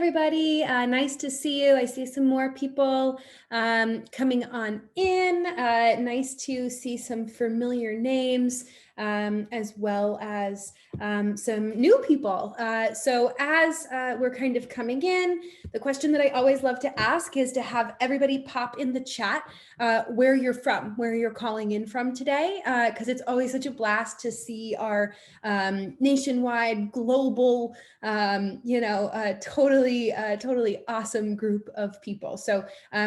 everybody. Nice to see you. I see some more people coming on in. Nice to see some familiar names as well as some new people. So as we're kind of coming in, the question that I always love to ask is to have everybody pop in the chat where you're from, where you're calling in from today, because it's always such a blast to see our nationwide, global, totally awesome group of people. So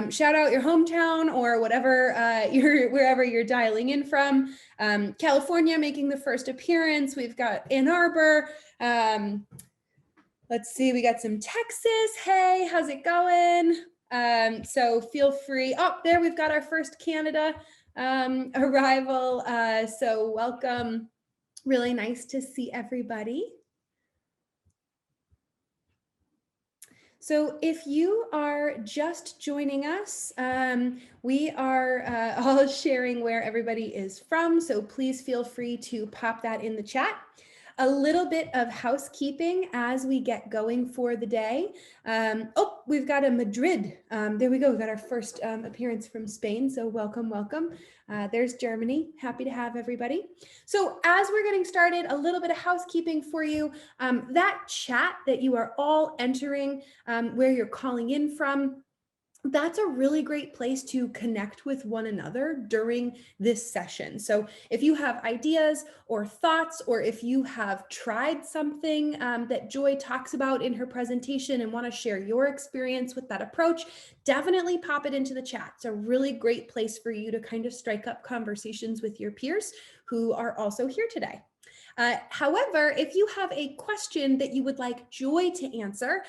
shout out your hometown or whatever wherever you're dialing in from. California making the first appearance. We've got Ann Arbor. Let's see, we got some Texas. Hey, how's it going? So feel free. Oh, there we've got our first Canada arrival. So welcome. Really nice to see everybody. So if you are just joining us, we are all sharing where everybody is from. So please feel free to pop that in the chat. A little bit of housekeeping as we get going for the day. Oh, we've got a Madrid. There we go. We've got our first appearance from Spain. So welcome, welcome. There's Germany. Happy to have everybody. So as we're getting started, a little bit of housekeeping for you. That chat that you are all entering, where you're calling in from, that's a really great place to connect with one another during this session. So if you have ideas or thoughts, or if you have tried something that Joy talks about in her presentation and want to share your experience with that approach, definitely pop it into the chat. It's a really great place for you to kind of strike up conversations with your peers who are also here today. However, if you have a question that you would like Joy to answer,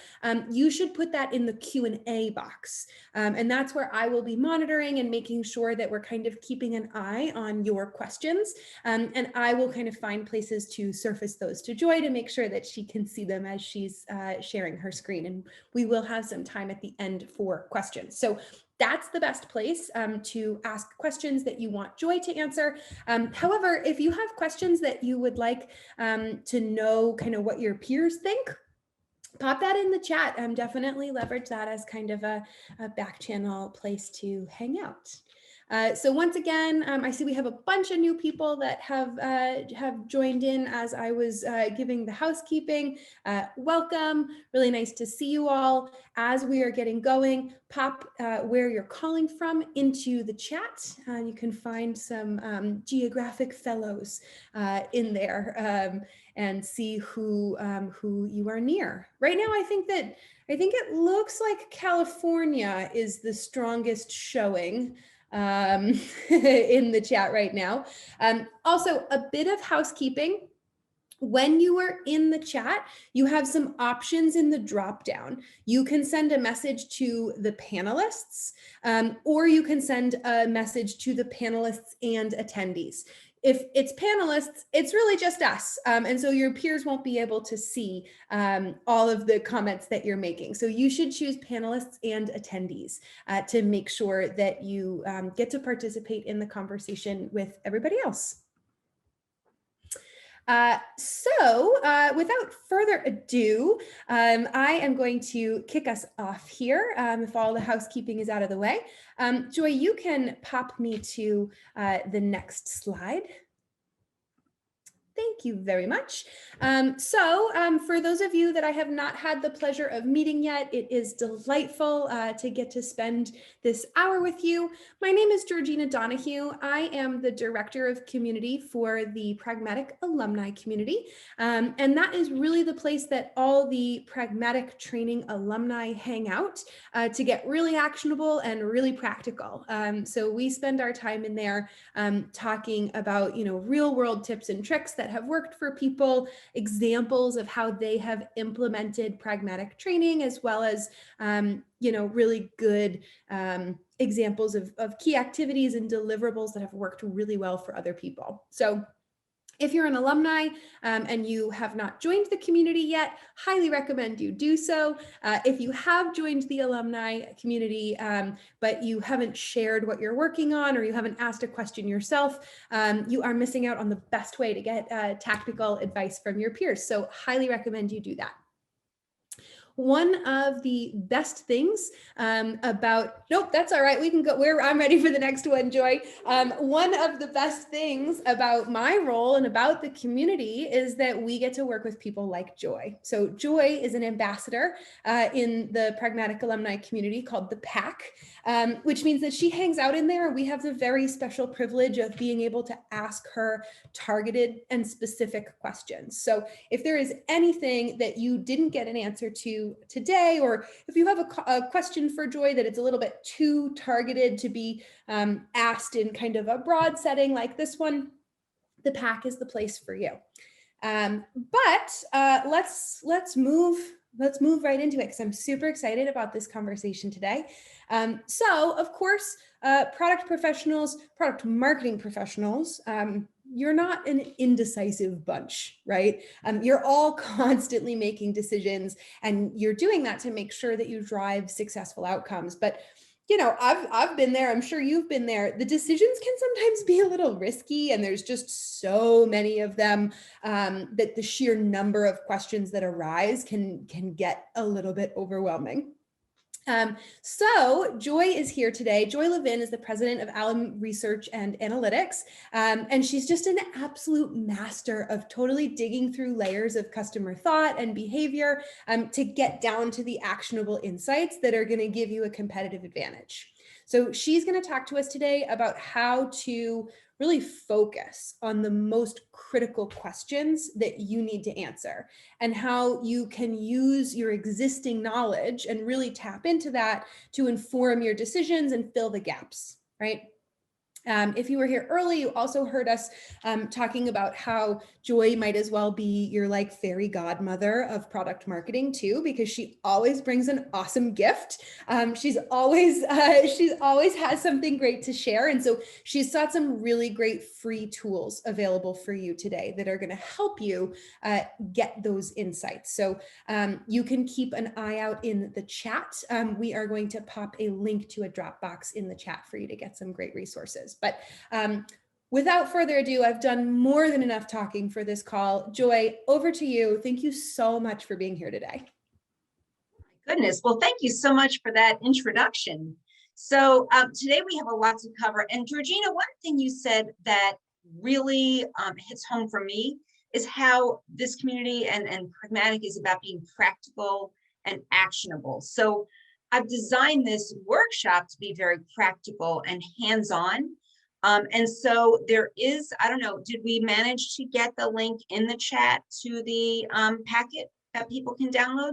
you should put that in the Q&A box. And that's where I will be monitoring and making sure that we're kind of keeping an eye on your questions. And I will kind of find places to surface those to Joy to make sure that she can see them as she's sharing her screen. And we will have some time at the end for questions. So that's the best place to ask questions that you want Joy to answer. However, if you have questions that you would like to know kind of what your peers think, pop that in the chat. Definitely leverage that as kind of a back channel place to hang out. So once again, I see we have a bunch of new people that have joined in as I was giving the housekeeping. Welcome, really nice to see you all. As we are getting going, pop where you're calling from into the chat. You can find some geographic fellows in there and see who you are near. Right now, I think it looks like California is the strongest showing in the chat right now. Also, a bit of housekeeping. When you are in the chat, you have some options in the drop down. You can send a message to the panelists, or you can send a message to the panelists and attendees. If it's panelists, it's really just us. And so your peers won't be able to see all of the comments that you're making. So you should choose panelists and attendees to make sure that you get to participate in the conversation with everybody else. Without further ado, I am going to kick us off here if all the housekeeping is out of the way. Joy, you can pop me to the next slide. Thank you very much. For those of you that I have not had the pleasure of meeting yet, it is delightful to get to spend this hour with you. My name is Georgina Donahue. I am the Director of Community for the Pragmatic Alumni Community. And that is really the place that all the Pragmatic Training alumni hang out to get really actionable and really practical. So we spend our time in there talking about, real world tips and tricks that have worked for people, examples of how they have implemented pragmatic training, as well as, really good examples of key activities and deliverables that have worked really well for other people. So if you're an alumni and you have not joined the community yet, highly recommend you do so. If you have joined the alumni community, but you haven't shared what you're working on, or you haven't asked a question yourself, you are missing out on the best way to get tactical advice from your peers. So highly recommend you do that. one of the best things about, nope, that's all right. We can go where I'm ready for the next one, Joy. One of the best things about my role and about the community is that we get to work with people like Joy. So Joy is an ambassador in the Pragmatic alumni community called the PAC, which means that she hangs out in there. We have the very special privilege of being able to ask her targeted and specific questions. So if there is anything that you didn't get an answer to today, or if you have a question for Joy that it's a little bit too targeted to be asked in kind of a broad setting like this one, the PAC is the place for you. Let's move right into it, because I'm super excited about this conversation today. So of course, product professionals, product marketing professionals, you're not an indecisive bunch, right? You're all constantly making decisions, and you're doing that to make sure that you drive successful outcomes. But you know, I've been there. I'm sure you've been there. The decisions can sometimes be a little risky, and there's just so many of them that the sheer number of questions that arise can get a little bit overwhelming. So Joy is here today. Joy Levin is the president of Alum Research and Analytics, and she's just an absolute master of totally digging through layers of customer thought and behavior to get down to the actionable insights that are going to give you a competitive advantage. So she's going to talk to us today about how to really focus on the most critical questions that you need to answer, and how you can use your existing knowledge and really tap into that to inform your decisions and fill the gaps, right? If you were here early, you also heard us talking about how Joy might as well be your like fairy godmother of product marketing too, because she always brings an awesome gift. She's always has something great to share. And so she's got some really great free tools available for you today that are going to help you get those insights. So you can keep an eye out in the chat. We are going to pop a link to a Dropbox in the chat for you to get some great resources. But without further ado, I've done more than enough talking for this call. Joy, over to you. Thank you so much for being here today. Goodness. Well, thank you so much for that introduction. So today we have a lot to cover. And Georgina, one thing you said that really hits home for me is how this community and Pragmatic is about being practical and actionable. So I've designed this workshop to be very practical and hands-on. And so there is, I don't know, did we manage to get the link in the chat to the packet that people can download?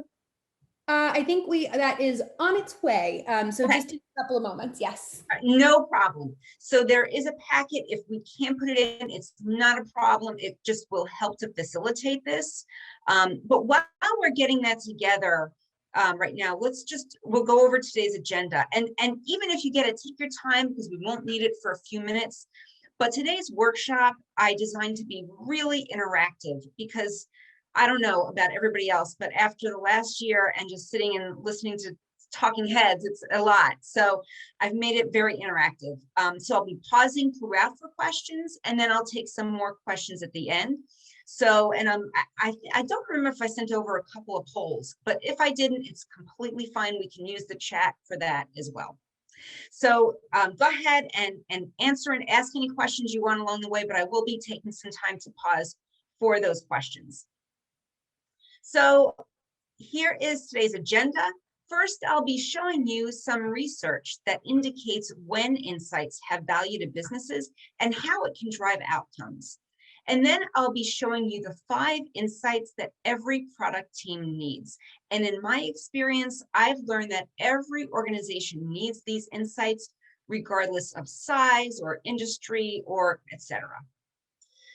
I think that is on its way. So Okay. just a couple of moments. Yes. No problem. So there is a packet. If we can't put it in, it's not a problem. It just will help to facilitate this. But while we're getting that together, right now, we'll go over today's agenda. And even if you get it, take your time, because we won't need it for a few minutes. But today's workshop, I designed to be really interactive, because I don't know about everybody else, but after the last year and just sitting and listening to talking heads, it's a lot. So I've made it very interactive. So I'll be pausing throughout for questions, and then I'll take some more questions at the end. So, and I don't remember if I sent over a couple of polls, but if I didn't, it's completely fine. We can use the chat for that as well. So go ahead and answer and ask any questions you want along the way, but I will be taking some time to pause for those questions. So here is today's agenda. First, I'll be showing you some research that indicates when insights have value to businesses and how it can drive outcomes. And then I'll be showing you the 5 insights that every product team needs. And in my experience, I've learned that every organization needs these insights, regardless of size or industry or etc.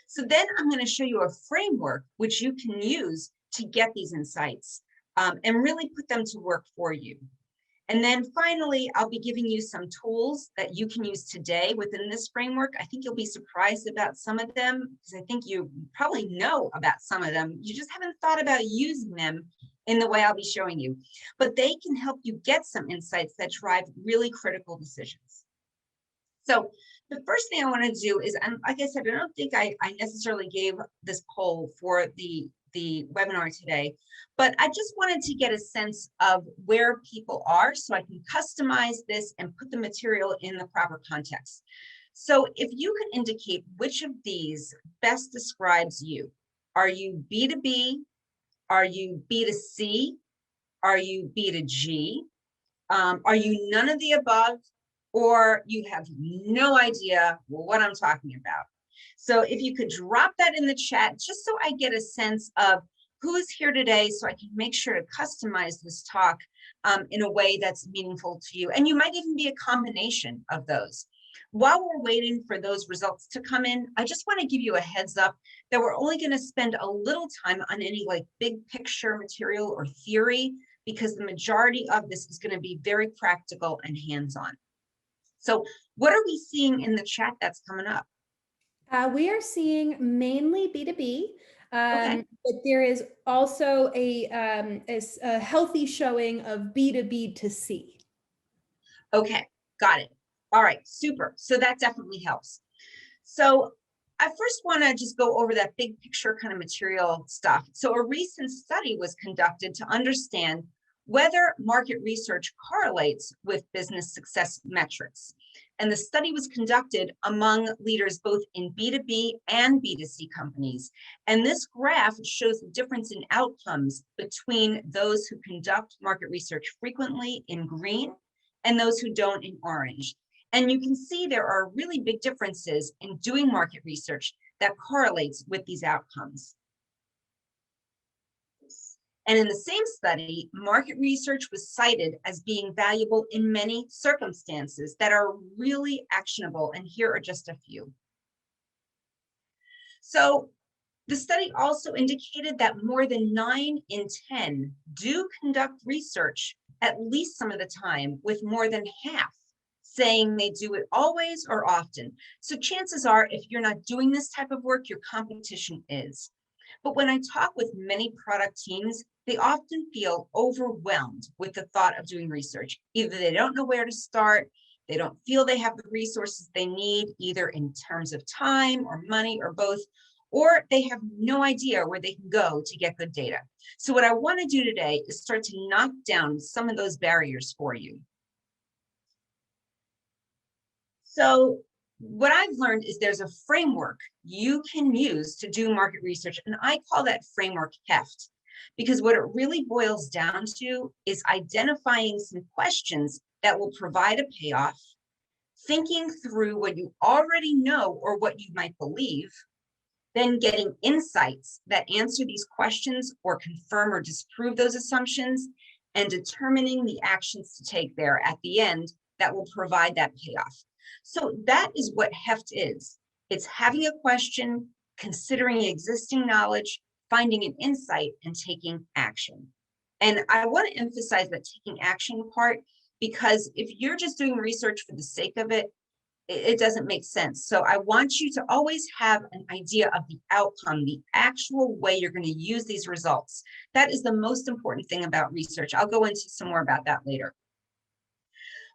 So then I'm going to show you a framework which you can use to get these insights and really put them to work for you. And then finally, I'll be giving you some tools that you can use today within this framework. I think you'll be surprised about some of them, because I think you probably know about some of them. You just haven't thought about using them in the way I'll be showing you. But they can help you get some insights that drive really critical decisions. So the first thing I want to do is, and like I said, I don't think I necessarily gave this poll for the webinar today, but I just wanted to get a sense of where people are so I can customize this and put the material in the proper context. So if you could indicate which of these best describes you. Are you B2B? Are you B2C? Are you B2G? Are you none of the above? Or you have no idea what I'm talking about? So if you could drop that in the chat, just so I get a sense of who is here today, so I can make sure to customize this talk in a way that's meaningful to you. And you might even be a combination of those. While we're waiting for those results to come in, I just want to give you a heads up that we're only going to spend a little time on any like big picture material or theory, because the majority of this is going to be very practical and hands-on. So what are we seeing in the chat that's coming up? We are seeing mainly B2B, Okay. but there is also a healthy showing of B2B to C. Okay, got it. All right, super. So that definitely helps. So I first want to just go over that big picture kind of material stuff. So a recent study was conducted to understand whether market research correlates with business success metrics. And the study was conducted among leaders both in B2B and B2C companies. And this graph shows the difference in outcomes between those who conduct market research frequently in green and those who don't in orange. And you can see there are really big differences in doing market research that correlates with these outcomes. And in the same study, market research was cited as being valuable in many circumstances that are really actionable. And here are just a few. So the study also indicated that more than 9 in 10 do conduct research at least some of the time, with more than half saying they do it always or often. So chances are, if you're not doing this type of work, your competition is. But when I talk with many product teams, they often feel overwhelmed with the thought of doing research. Either they don't know where to start, they don't feel they have the resources they need, either in terms of time or money or both, or they have no idea where they can go to get good data. So what I want to do today is start to knock down some of those barriers for you. So what I've learned is there's a framework you can use to do market research, and I call that framework HEFT, because what it really boils down to is identifying some questions that will provide a payoff, thinking through what you already know or what you might believe, then getting insights that answer these questions or confirm or disprove those assumptions, and determining the actions to take there at the end that will provide that payoff. So that is what HEFT is. It's having a question, considering existing knowledge, finding an insight, and taking action. And I want to emphasize that taking action part, because if you're just doing research for the sake of it, it doesn't make sense. So I want you to always have an idea of the outcome, the actual way you're going to use these results. That is the most important thing about research. I'll go into some more about that later.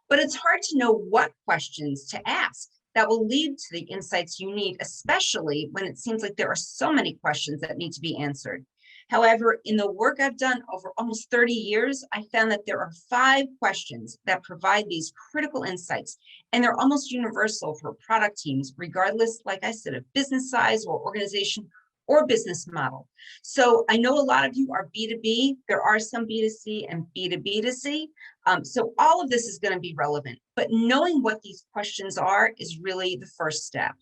But it's hard to know what questions to ask that will lead to the insights you need, especially when it seems like there are so many questions that need to be answered. However, in the work I've done over almost 30 years, I found that there are 5 questions that provide these critical insights, and they're almost universal for product teams, regardless, like I said, of business size or organization or business model. So I know a lot of you are B2B. There are some B2C and B2B2C. So all of this is going to be relevant, but knowing what these questions are is really the first step.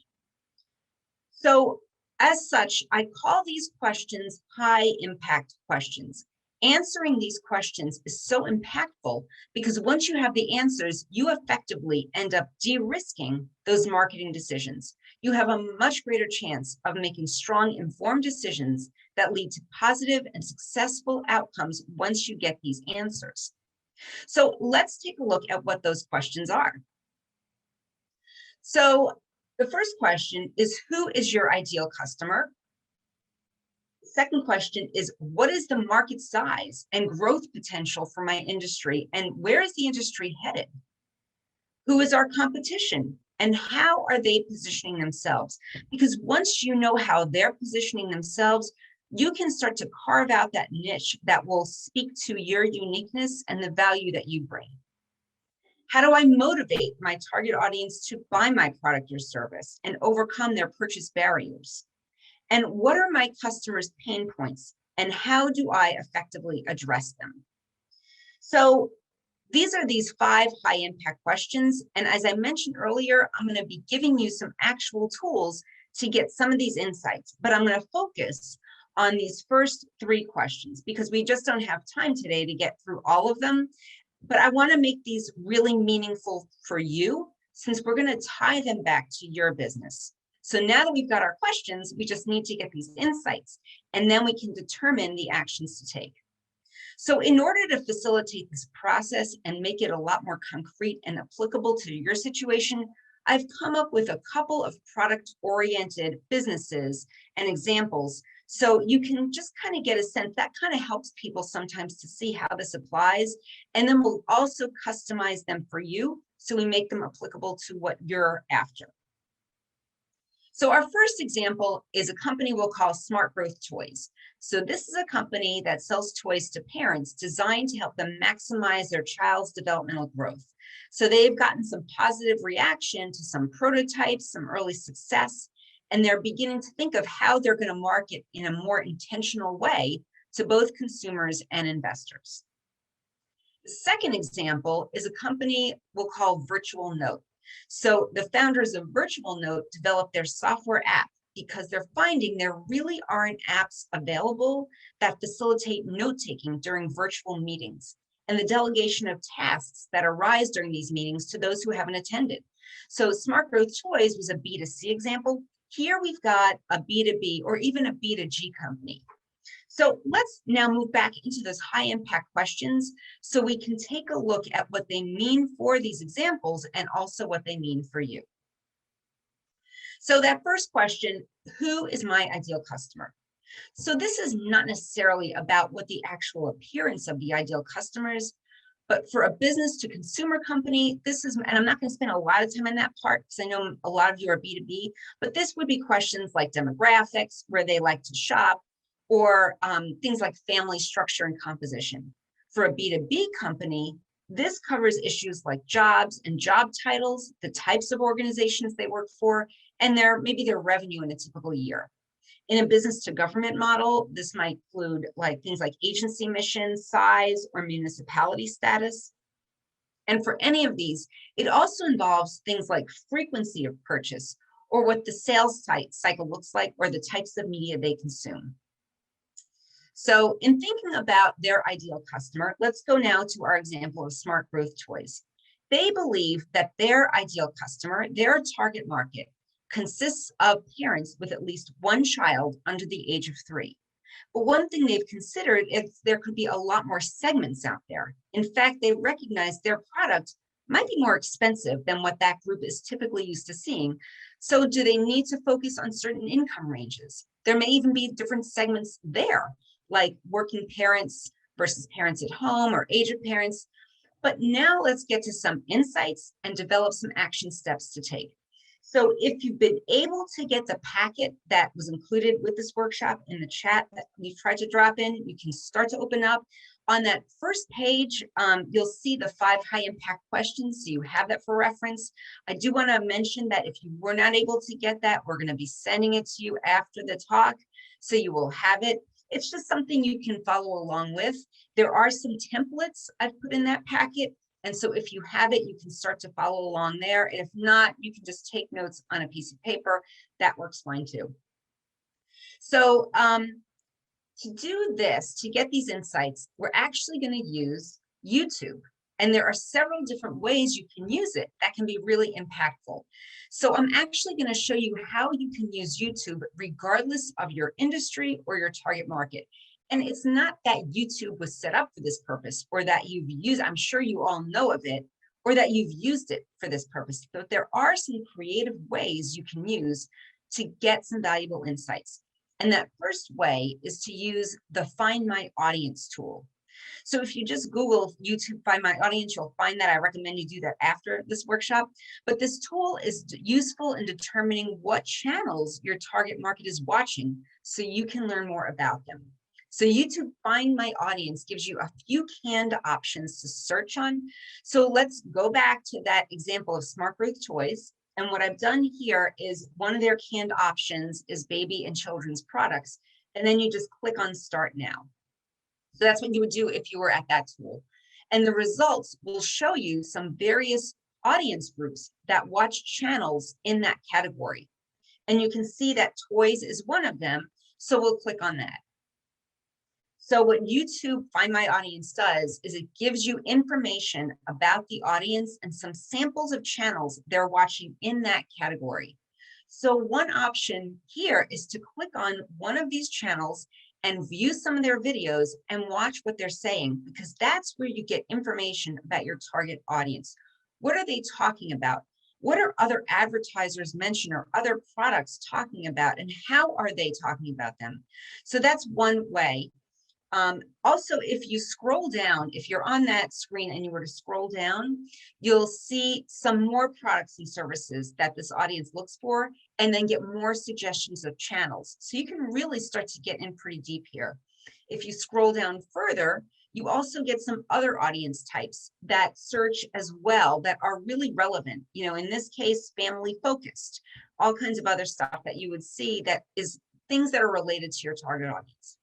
So as such, I call these questions high impact questions. Answering these questions is so impactful because once you have the answers, you effectively end up de-risking those marketing decisions. You have a much greater chance of making strong, informed decisions that lead to positive and successful outcomes once you get these answers. So let's take a look at what those questions are. So the first question is, who is your ideal customer? The second question is, what is the market size and growth potential for my industry? And where is the industry headed? Who is our competition? And how are they positioning themselves? Because once you know how they're positioning themselves, you can start to carve out that niche that will speak to your uniqueness and the value that you bring. How do I motivate my target audience to buy my product or service and overcome their purchase barriers? And what are my customers' pain points? And how do I effectively address them? So these are these 5 high impact questions. And as I mentioned earlier, I'm going to be giving you some actual tools to get some of these insights, but I'm going to focus on these first 3 questions because we just don't have time today to get through all of them. But I want to make these really meaningful for you since we're going to tie them back to your business. So now that we've got our questions, we just need to get these insights, and then we can determine the actions to take. So in order to facilitate this process and make it a lot more concrete and applicable to your situation, I've come up with a couple of product-oriented businesses and examples. So you can just kind of get a sense that kind of helps people sometimes to see how this applies. And then we'll also customize them for you. So we make them applicable to what you're after. So our first example is a company we'll call Smart Growth Toys. So this is a company that sells toys to parents designed to help them maximize their child's developmental growth. So they've gotten some positive reaction to some prototypes, some early success, and they're beginning to think of how they're going to market in a more intentional way to both consumers and investors. The second example is a company we'll call Virtual Note. So the founders of Virtual Note developed their software app because they're finding there really aren't apps available that facilitate note-taking during virtual meetings and the delegation of tasks that arise during these meetings to those who haven't attended. So Smart Growth Toys was a B2C example. Here we've got a B2B or even a B2G company. So let's now move back into those high impact questions so we can take a look at what they mean for these examples and also what they mean for you. So that first question, who is my ideal customer? So this is not necessarily about what the actual appearance of the ideal customer is, but for a business to consumer company, this is, and I'm not going to spend a lot of time on that part because I know a lot of you are B2B, but this would be questions like demographics, where they like to shop, or things like family structure and composition. For a B2B company, this covers issues like jobs and job titles, the types of organizations they work for, and maybe their revenue in a typical year. In a business to government model, this might include things like agency mission, size, or municipality status. And for any of these, it also involves things like frequency of purchase, or what the sales cycle looks like, or the types of media they consume. So in thinking about their ideal customer, let's go now to our example of Smart Growth Toys. They believe that their ideal customer, their target market, consists of parents with at least one child under the age of 3. But one thing they've considered is there could be a lot more segments out there. In fact, they recognize their product might be more expensive than what that group is typically used to seeing. So do they need to focus on certain income ranges? There may even be different segments there, like working parents versus parents at home or aged parents. But now let's get to some insights and develop some action steps to take. So if you've been able to get the packet that was included with this workshop in the chat that we've tried to drop in, you can start to open up. On that first page, you'll see the 5 high impact questions, so you have that for reference. I do want to mention that if you were not able to get that, we're going to be sending it to you after the talk, so you will have it. It's just something you can follow along with. There are some templates I've put in that packet. And so if you have it, you can start to follow along there. And if not, you can just take notes on a piece of paper. That works fine too. So to do this, to get these insights, we're actually going to use YouTube. And there are several different ways you can use it that can be really impactful. So I'm actually going to show you how you can use YouTube regardless of your industry or your target market. And it's not that YouTube was set up for this purpose or that you've used, I'm sure you all know of it, or that you've used it for this purpose. But there are some creative ways you can use to get some valuable insights. And that first way is to use the Find My Audience tool. So if you just Google YouTube Find My Audience, you'll find that. I recommend you do that after this workshop. But this tool is useful in determining what channels your target market is watching so you can learn more about them. So YouTube Find My Audience gives you a few canned options to search on. So let's go back to that example of Smart Growth Toys. And what I've done here is one of their canned options is baby and children's products. And then you just click on Start Now. So that's what you would do if you were at that tool. And the results will show you some various audience groups that watch channels in that category. And you can see that toys is one of them. So we'll click on that. So what YouTube Find My Audience does is it gives you information about the audience and some samples of channels they're watching in that category. So one option here is to click on one of these channels and view some of their videos and watch what they're saying, because that's where you get information about your target audience. What are they talking about? What are other advertisers mention or other products talking about, and how are they talking about them? So that's one way. Also, if you scroll down, if you're on that screen and you were to scroll down, you'll see some more products and services that this audience looks for, and then get more suggestions of channels. So you can really start to get in pretty deep here. If you scroll down further, you also get some other audience types that search as well that are really relevant. You know, in this case, family focused, all kinds of other stuff that you would see that is things that are related to your target audience.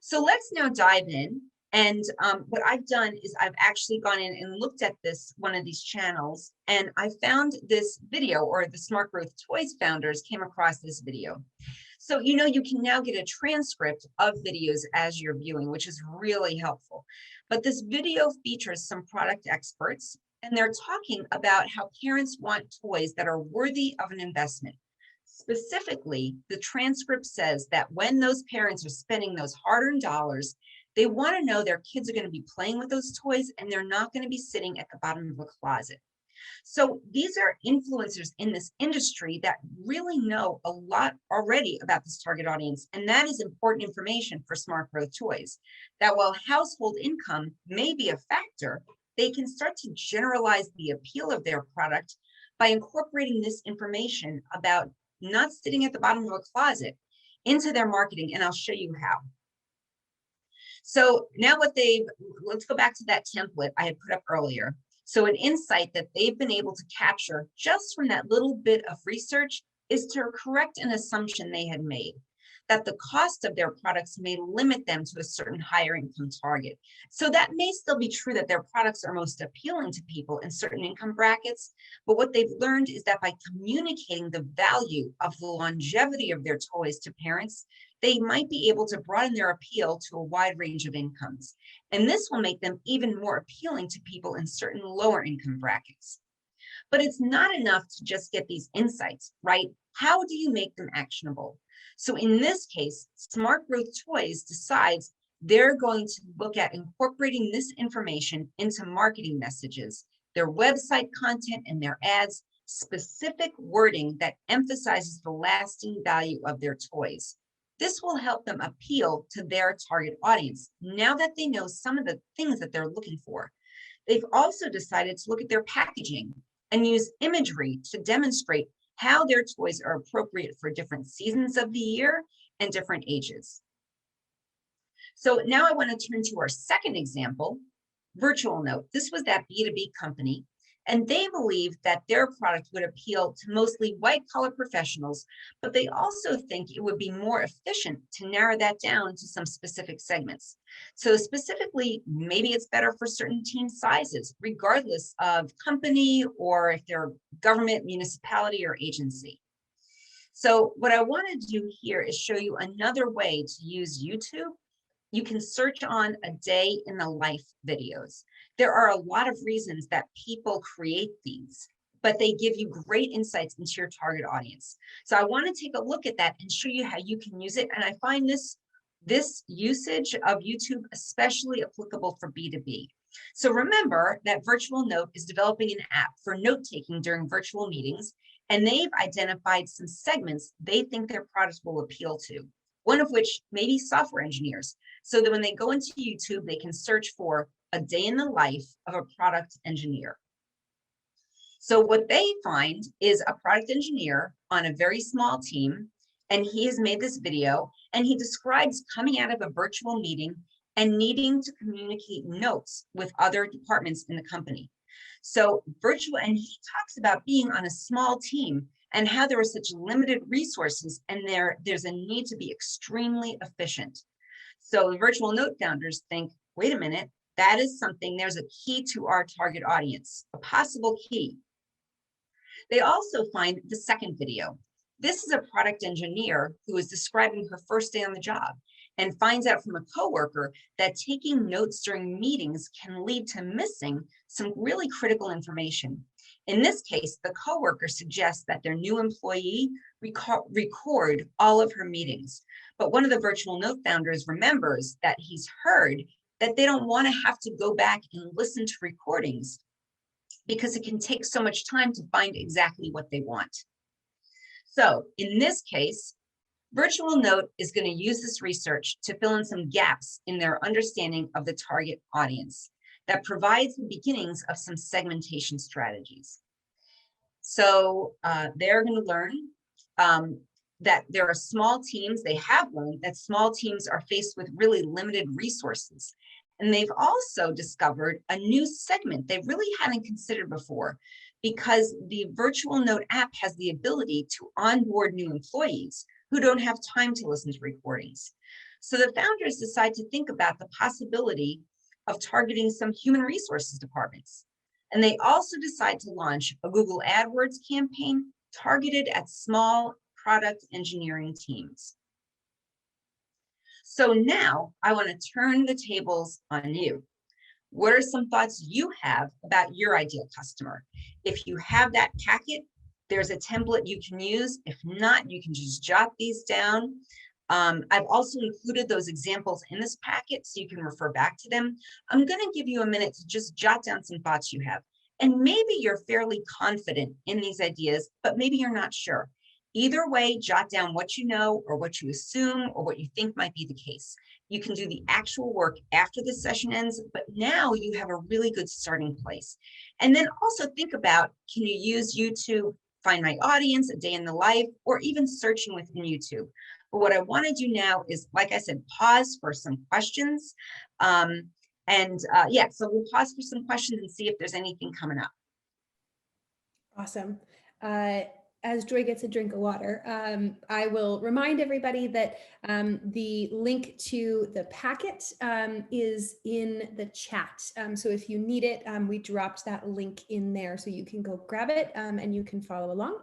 So let's now dive in. And what I've done is I've actually gone in and looked at one of these channels, and I found this video, or the Smart Growth Toys founders came across this video. So, you know, you can now get a transcript of videos as you're viewing, which is really helpful. But this video features some product experts, and they're talking about how parents want toys that are worthy of an investment. Specifically, the transcript says that when those parents are spending those hard-earned dollars, they want to know their kids are going to be playing with those toys and they're not going to be sitting at the bottom of a closet. So these are influencers in this industry that really know a lot already about this target audience. And that is important information for Smart Growth Toys, that while household income may be a factor, they can start to generalize the appeal of their product by incorporating this information about not sitting at the bottom of a closet into their marketing. And I'll show you how. So now let's go back to that template I had put up earlier. So an insight that they've been able to capture just from that little bit of research is to correct an assumption they had made, that the cost of their products may limit them to a certain higher income target. So that may still be true that their products are most appealing to people in certain income brackets, but what they've learned is that by communicating the value of the longevity of their toys to parents, they might be able to broaden their appeal to a wide range of incomes. And this will make them even more appealing to people in certain lower income brackets. But it's not enough to just get these insights, right? How do you make them actionable? So in this case, Smart Growth Toys decides they're going to look at incorporating this information into marketing messages, their website content and their ads, specific wording that emphasizes the lasting value of their toys. This will help them appeal to their target audience now that they know some of the things that they're looking for. They've also decided to look at their packaging and use imagery to demonstrate how their toys are appropriate for different seasons of the year and different ages. So now I want to turn to our second example, Virtual Note. This was that B2B company, and they believed that their product would appeal to mostly white-collar professionals, but they also think it would be more efficient to narrow that down to some specific segments. So specifically, maybe it's better for certain team sizes, regardless of company or if they're government, municipality, or agency. So what I want to do here is show you another way to use YouTube. You can search on a day in the life videos. There are a lot of reasons that people create these, but they give you great insights into your target audience. So I want to take a look at that and show you how you can use it. And I find this usage of YouTube especially applicable for B2B. So remember that Virtual Note is developing an app for note-taking during virtual meetings, and they've identified some segments they think their products will appeal to. one of which may be software engineers, so that when they go into YouTube, they can search for a day in the life of a product engineer. So what they find is a product engineer on a very small team, and he has made this video, and he describes coming out of a virtual meeting and needing to communicate notes with other departments in the company. So and he talks about being on a small team and how there are such limited resources, and there's a need to be extremely efficient. So the virtual note founders think, wait a minute, that is something, there's a key to our target audience, a possible key. They also find the second video. This is a product engineer who is describing her first day on the job and finds out from a coworker that taking notes during meetings can lead to missing some really critical information. In this case, the coworker suggests that their new employee record all of her meetings. But one of the virtual note founders remembers that he's heard that they don't want to have to go back and listen to recordings because it can take so much time to find exactly what they want. So in this case, Virtual Note is going to use this research to fill in some gaps in their understanding of the target audience that provides the beginnings of some segmentation strategies. So they're going to learn that there are small teams. They have learned that small teams are faced with really limited resources. And they've also discovered a new segment they really hadn't considered before, because the Virtual Note app has the ability to onboard new employees who don't have time to listen to recordings. So the founders decide to think about the possibility of targeting some human resources departments. And they also decide to launch a Google AdWords campaign targeted at small product engineering teams. So now I want to turn the tables on you. What are some thoughts you have about your ideal customer? If you have that packet, there's a template you can use. If not, you can just jot these down. I've also included those examples in this packet so you can refer back to them. I'm going to give you a minute to just jot down some thoughts you have. And maybe you're fairly confident in these ideas, but maybe you're not sure. Either way, jot down what you know or what you assume or what you think might be the case. You can do the actual work after the session ends, but now you have a really good starting place. And then also think about, can you use YouTube, Find My Audience, A Day in the Life, or even searching within YouTube? But what I want to do now is, like I said, pause for some questions. Yeah, so we'll pause for some questions and see if there's anything coming up. Awesome. As Joy gets a drink of water, I will remind everybody that the link to the packet is in the chat. So if you need it, we dropped that link in there so you can go grab it and you can follow along.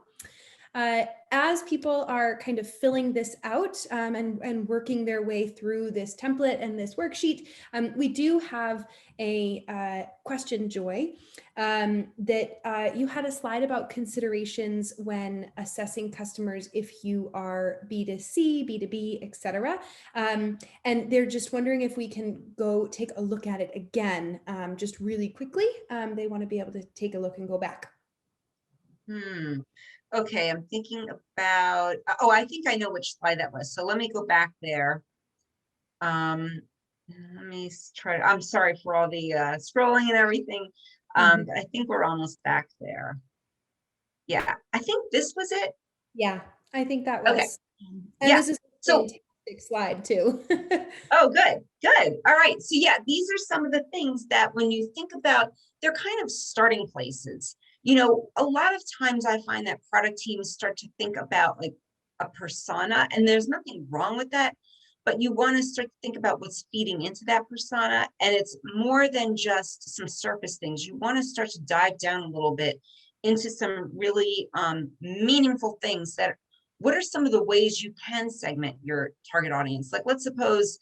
As people are kind of filling this out and working their way through this template and this worksheet, we do have a question, Joy, that you had a slide about considerations when assessing customers if you are B2C, B2B, etc. And they're just wondering if we can go take a look at it again, just really quickly. They want to be able to take a look and go back. Okay, I'm thinking about, I think I know which slide that was. So let me go back there. Let me try, I'm sorry for all the scrolling and everything. But I think we're almost back there. Yeah, I think this was it. Yeah, I think that was. Okay. And Yeah. this is a fantastic slide too. Oh, good. All right. So yeah, these are some of the things that when you think about, they're kind of starting places. You know, a lot of times I find that product teams start to think about like a persona, and there's nothing wrong with that, but you want to start to think about what's feeding into that persona. And it's more than just some surface things. You want to start to dive down a little bit into some really meaningful things that, what are some of the ways you can segment your target audience? Like, let's suppose,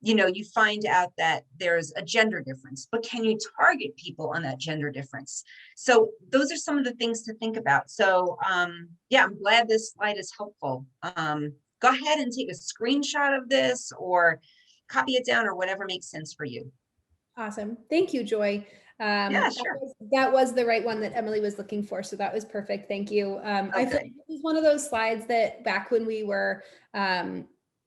you know, you find out that there's a gender difference, but can you target people on that gender difference? So those are some of the things to think about. So yeah, I'm glad this slide is helpful. Go ahead and take a screenshot of this or copy it down or whatever makes sense for you. Awesome. Thank you, Joy. Yeah, sure. That was the right one that Emily was looking for. So that was perfect. Thank you. I feel like this is one of those slides that back when we were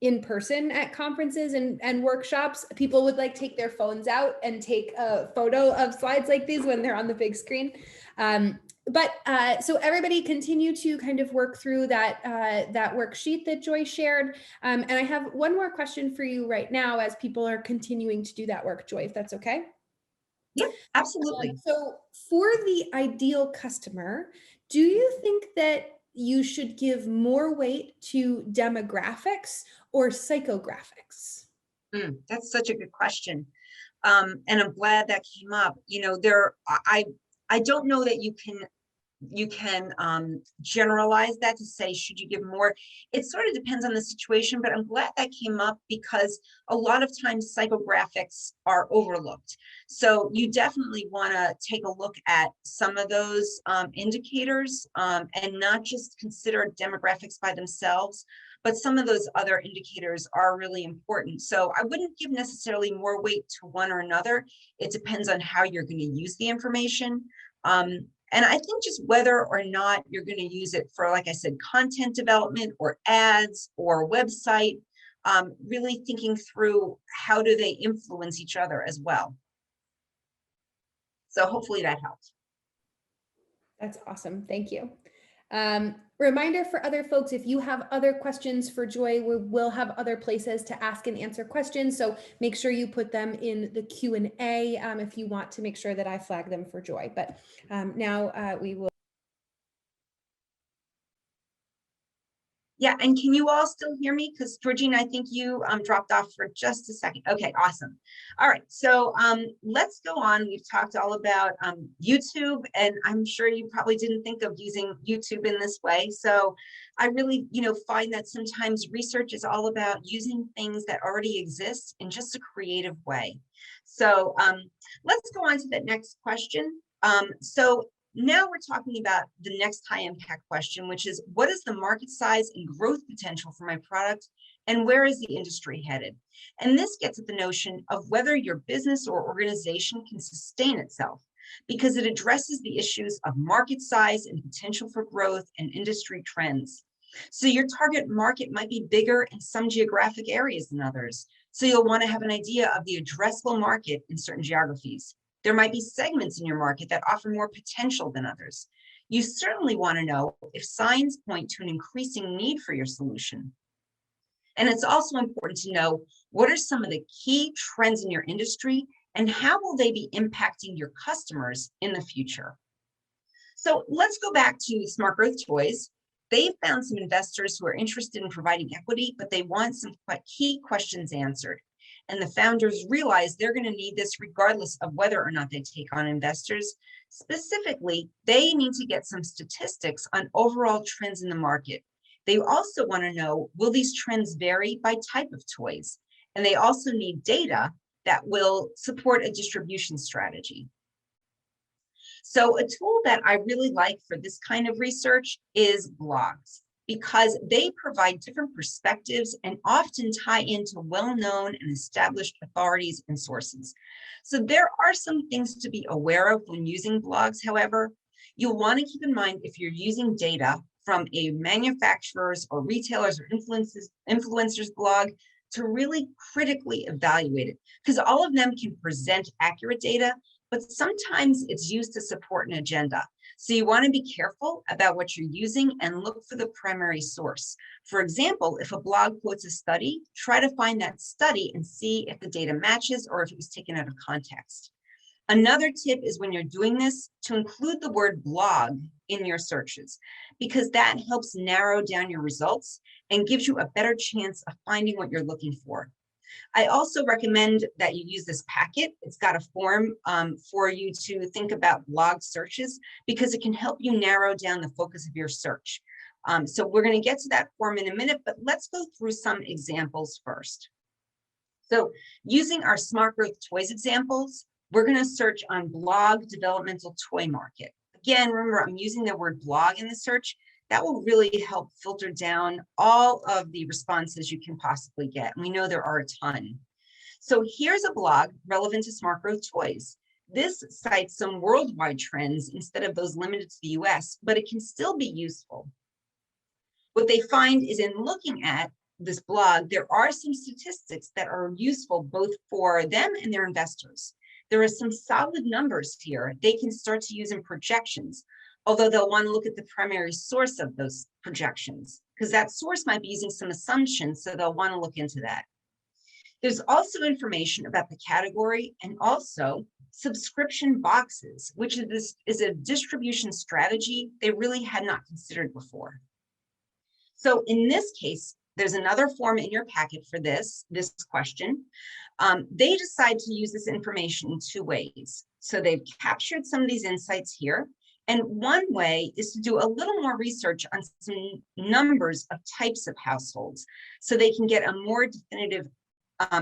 in person at conferences and workshops, people would like take their phones out and take a photo of slides like these when they're on the big screen. So everybody continue to kind of work through that worksheet that Joy shared. And I have one more question for you right now as people are continuing to do that work, Joy, if that's okay. Yeah, absolutely. So for the ideal customer, do you think that you should give more weight to demographics or psychographics? That's such a good question. And I'm glad that came up. I don't know that you can generalize that to say, should you give more? It sort of depends on the situation, but I'm glad that came up because a lot of times psychographics are overlooked. So you definitely want to take a look at some of those indicators and not just consider demographics by themselves, but some of those other indicators are really important. So I wouldn't give necessarily more weight to one or another. It depends on how you're going to use the information. And I think just whether or not you're going to use it for, like I said, content development or ads or website, really thinking through how do they influence each other as well. So hopefully that helps. That's awesome. Thank you. Reminder for other folks, if you have other questions for Joy, we will have other places to ask and answer questions. So make sure you put them in the Q&A if you want to make sure that I flag them for Joy. But now we will. Yeah, and can you all still hear me? Because Georgina, I think you dropped off for just a second. Okay, awesome. All right, so let's go on. We've talked all about YouTube, and I'm sure you probably didn't think of using YouTube in this way. So I really, find that sometimes research is all about using things that already exist in just a creative way. So let's go on to the next question. So now we're talking about the next high impact question, which is what is the market size and growth potential for my product and where is the industry headed? And this gets at the notion of whether your business or organization can sustain itself because it addresses the issues of market size and potential for growth and industry trends. So your target market might be bigger in some geographic areas than others. So you'll want to have an idea of the addressable market in certain geographies. There might be segments in your market that offer more potential than others. You certainly want to know if signs point to an increasing need for your solution. And it's also important to know what are some of the key trends in your industry and how will they be impacting your customers in the future. So let's go back to Smart Growth Toys. They've found some investors who are interested in providing equity, but they want some key questions answered. And the founders realize they're going to need this regardless of whether or not they take on investors. Specifically, they need to get some statistics on overall trends in the market. They also want to know, will these trends vary by type of toys? And they also need data that will support a distribution strategy. So a tool that I really like for this kind of research is blogs, because they provide different perspectives and often tie into well-known and established authorities and sources. So there are some things to be aware of when using blogs. However, you'll want to keep in mind if you're using data from a manufacturer's or retailers or influencers blog to really critically evaluate it, because all of them can present accurate data, but sometimes it's used to support an agenda. So you want to be careful about what you're using and look for the primary source. For example, if a blog quotes a study, try to find that study and see if the data matches or if it was taken out of context. Another tip is when you're doing this to include the word blog in your searches, because that helps narrow down your results and gives you a better chance of finding what you're looking for. I also recommend that you use this packet. It's got a form for you to think about blog searches because it can help you narrow down the focus of your search. So we're going to get to that form in a minute, but let's go through some examples first. So using our Smart Growth Toys examples, we're going to search on blog developmental toy market. Again, remember, I'm using the word blog in the search. That will really help filter down all of the responses you can possibly get. And we know there are a ton. So here's a blog relevant to Smart Growth Toys. This cites some worldwide trends instead of those limited to the US, but it can still be useful. What they find is in looking at this blog, there are some statistics that are useful both for them and their investors. There are some solid numbers here they can start to use in projections, although they'll want to look at the primary source of those projections, because that source might be using some assumptions, so they'll want to look into that. There's also information about the category and also subscription boxes, which is a distribution strategy they really had not considered before. So in this case, there's another form in your packet for this question. They decide to use this information in two ways. So they've captured some of these insights here. And one way is to do a little more research on some numbers of types of households so they can get a more definitive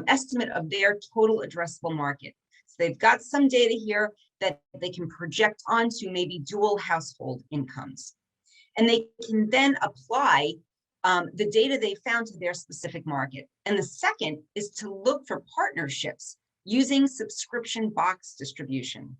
estimate of their total addressable market. So they've got some data here that they can project onto maybe dual household incomes. And they can then apply the data they found to their specific market. And the second is to look for partnerships using subscription box distribution.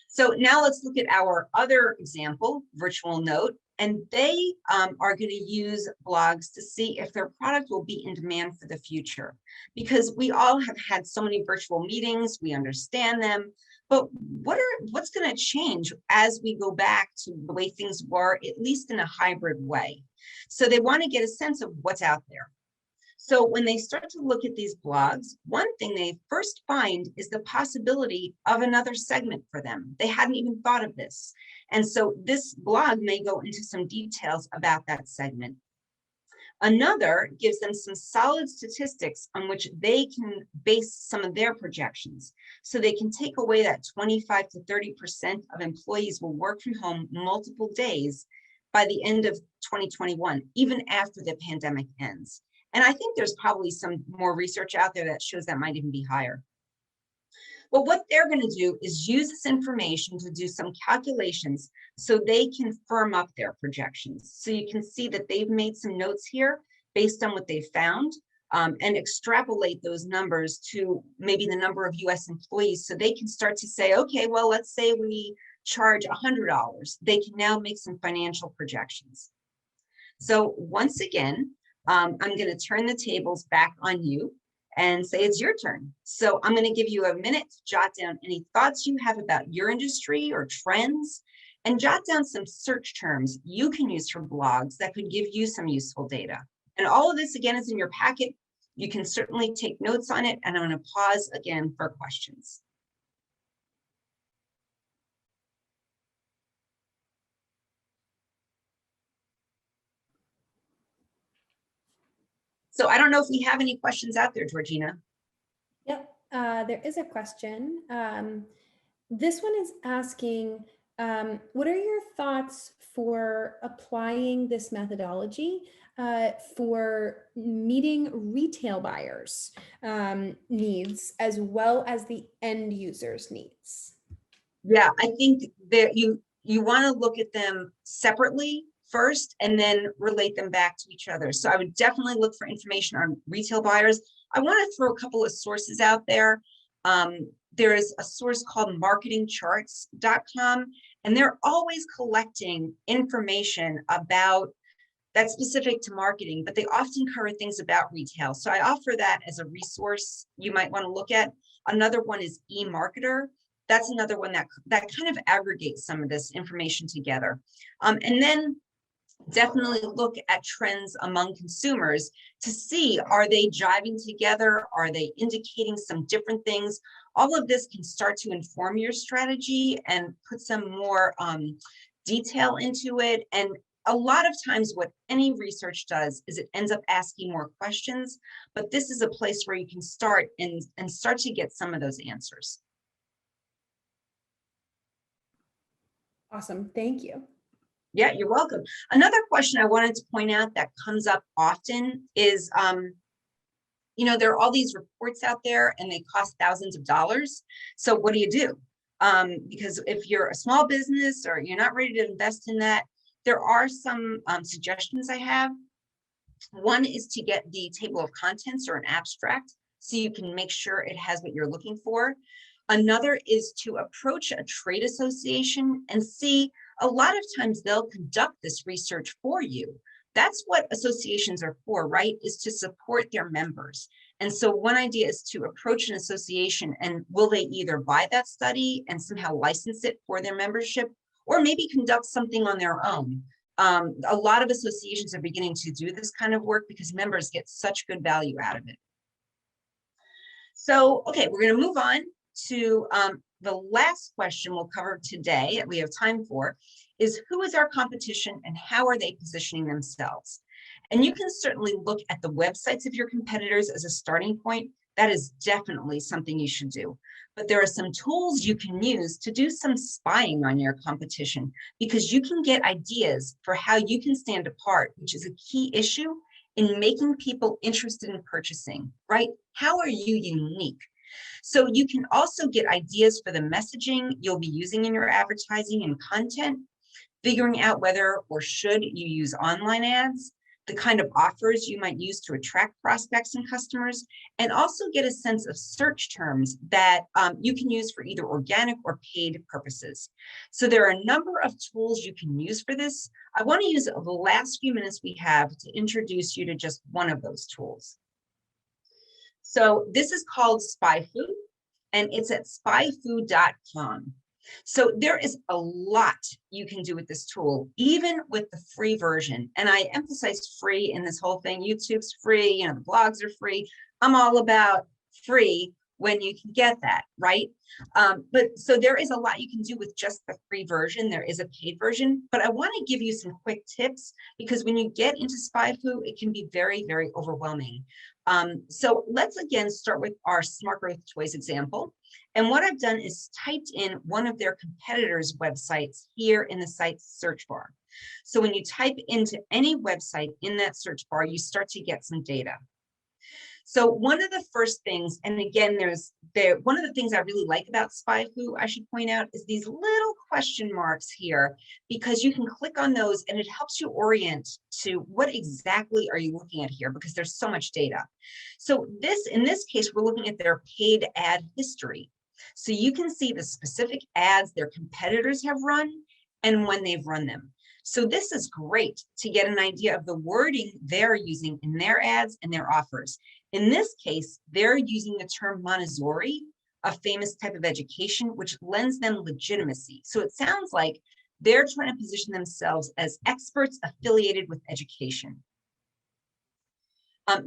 So now let's look at our other example, Virtual Note, and they are going to use blogs to see if their product will be in demand for the future. Because we all have had so many virtual meetings, we understand them, but what's going to change as we go back to the way things were, at least in a hybrid way? So they want to get a sense of what's out there. So when they start to look at these blogs, one thing they first find is the possibility of another segment for them. They hadn't even thought of this. And so this blog may go into some details about that segment. Another gives them some solid statistics on which they can base some of their projections. So they can take away that 25 to 30% of employees will work from home multiple days by the end of 2021, even after the pandemic ends. And I think there's probably some more research out there that shows that might even be higher. But what they're going to do is use this information to do some calculations so they can firm up their projections. So you can see that they've made some notes here based on what they found and extrapolate those numbers to maybe the number of US employees. So they can start to say, okay, well, let's say we charge $100. They can now make some financial projections. So once again, I'm going to turn the tables back on you and say it's your turn. So I'm going to give you a minute to jot down any thoughts you have about your industry or trends, and jot down some search terms you can use for blogs that could give you some useful data. And all of this, again, is in your packet. You can certainly take notes on it, and I'm going to pause again for questions. So I don't know if we have any questions out there, Georgina. Yep, there is a question. This one is asking, what are your thoughts for applying this methodology for meeting retail buyers' needs as well as the end users' needs? Yeah, I think that you want to look at them separately first and then relate them back to each other. So I would definitely look for information on retail buyers. I want to throw a couple of sources out there. There is a source called marketingcharts.com, and they're always collecting information about that's specific to marketing, but they often cover things about retail. So I offer that as a resource you might want to look at. Another one is eMarketer. That's another one that kind of aggregates some of this information together. And then definitely look at trends among consumers to see, are they jiving together? Are they indicating some different things? All of this can start to inform your strategy and put some more detail into it. And a lot of times what any research does is it ends up asking more questions, but this is a place where you can start and start to get some of those answers. Awesome, thank you. Yeah, you're welcome. Another question I wanted to point out that comes up often is, you know, there are all these reports out there and they cost thousands of dollars. So what do you do? Because if you're a small business or you're not ready to invest in that, there are some suggestions I have. One is to get the table of contents or an abstract so you can make sure it has what you're looking for. Another is to approach a trade association and see, a lot of times they'll conduct this research for you, That's what associations are for, right? Is to support their members. And so one idea is to approach an association, and will they either buy that study and somehow license it for their membership, or maybe conduct something on their own. A lot of associations are beginning to do this kind of work because members get such good value out of it. So, okay, we're going to move on to the last question we'll cover today that we have time for is, who is our competition and how are they positioning themselves? And you can certainly look at the websites of your competitors as a starting point. That is definitely something you should do. But there are some tools you can use to do some spying on your competition, because you can get ideas for how you can stand apart, which is a key issue in making people interested in purchasing, right? How are you unique? So you can also get ideas for the messaging you'll be using in your advertising and content, figuring out whether or should you use online ads, the kind of offers you might use to attract prospects and customers, and also get a sense of search terms that you can use for either organic or paid purposes. So there are a number of tools you can use for this. I want to use the last few minutes we have to introduce you to just one of those tools. So this is called SpyFu, and it's at spyfu.com. So there is a lot you can do with this tool, even with the free version. And I emphasize free in this whole thing. YouTube's free, the blogs are free. I'm all about free when you can get that, right? But so there is a lot you can do with just the free version. There is a paid version, but I want to give you some quick tips, because when you get into SpyFu, it can be very, very overwhelming. So let's again start with our Smart Growth Toys example. And what I've done is typed in one of their competitors' websites here in the site's search bar. So when you type into any website in that search bar, you start to get some data. So one of the first things, and again, one of the things I really like about SpyFu, I should point out, is these little question marks here, because you can click on those and it helps you orient to what exactly are you looking at here, because there's so much data. So in this case, we're looking at their paid ad history. So you can see the specific ads their competitors have run and when they've run them. So this is great to get an idea of the wording they're using in their ads and their offers. In this case, they're using the term Montessori, a famous type of education, which lends them legitimacy. So it sounds like they're trying to position themselves as experts affiliated with education.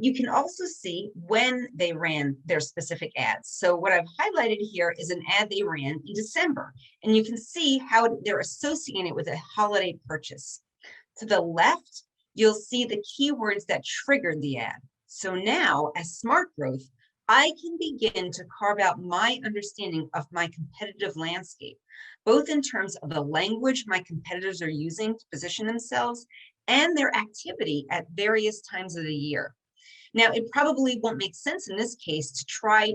You can also see when they ran their specific ads. So what I've highlighted here is an ad they ran in December, and you can see how they're associating it with a holiday purchase. To the left, you'll see the keywords that triggered the ad. So now, as Smart Growth, I can begin to carve out my understanding of my competitive landscape, both in terms of the language my competitors are using to position themselves and their activity at various times of the year. Now, it probably won't make sense in this case to try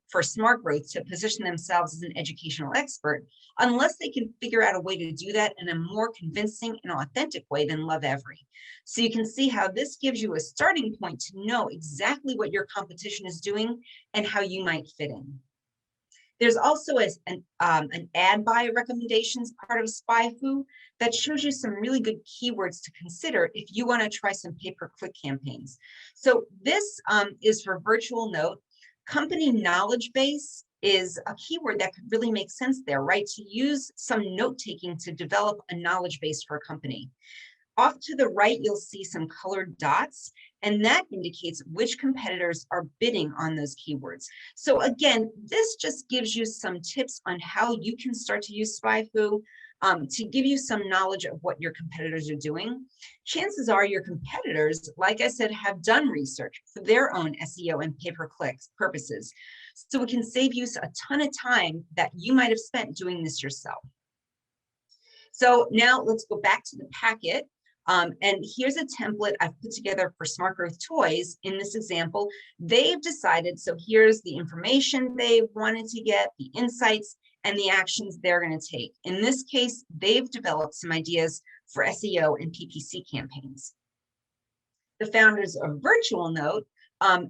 for Smart Growth to position themselves as an educational expert, unless they can figure out a way to do that in a more convincing and authentic way than Lovevery. So you can see how this gives you a starting point to know exactly what your competition is doing and how you might fit in. There's also an ad buy recommendations part of SpyFu that shows you some really good keywords to consider if you want to try some pay-per-click campaigns. So this is for virtual note. Company knowledge base is a keyword that could really make sense there, right? To use some note-taking to develop a knowledge base for a company. Off to the right, you'll see some colored dots, and that indicates which competitors are bidding on those keywords. So again, this just gives you some tips on how you can start to use SpyFu to give you some knowledge of what your competitors are doing. Chances are your competitors, like I said, have done research for their own SEO and pay-per-click purposes. So it can save you a ton of time that you might have spent doing this yourself. So now let's go back to the packet. And here's a template I've put together for Smart Growth Toys. In this example, they've decided, so here's the information they wanted to get, the insights, and the actions they're going to take. In this case, they've developed some ideas for SEO and PPC campaigns. The founders of Virtual Note,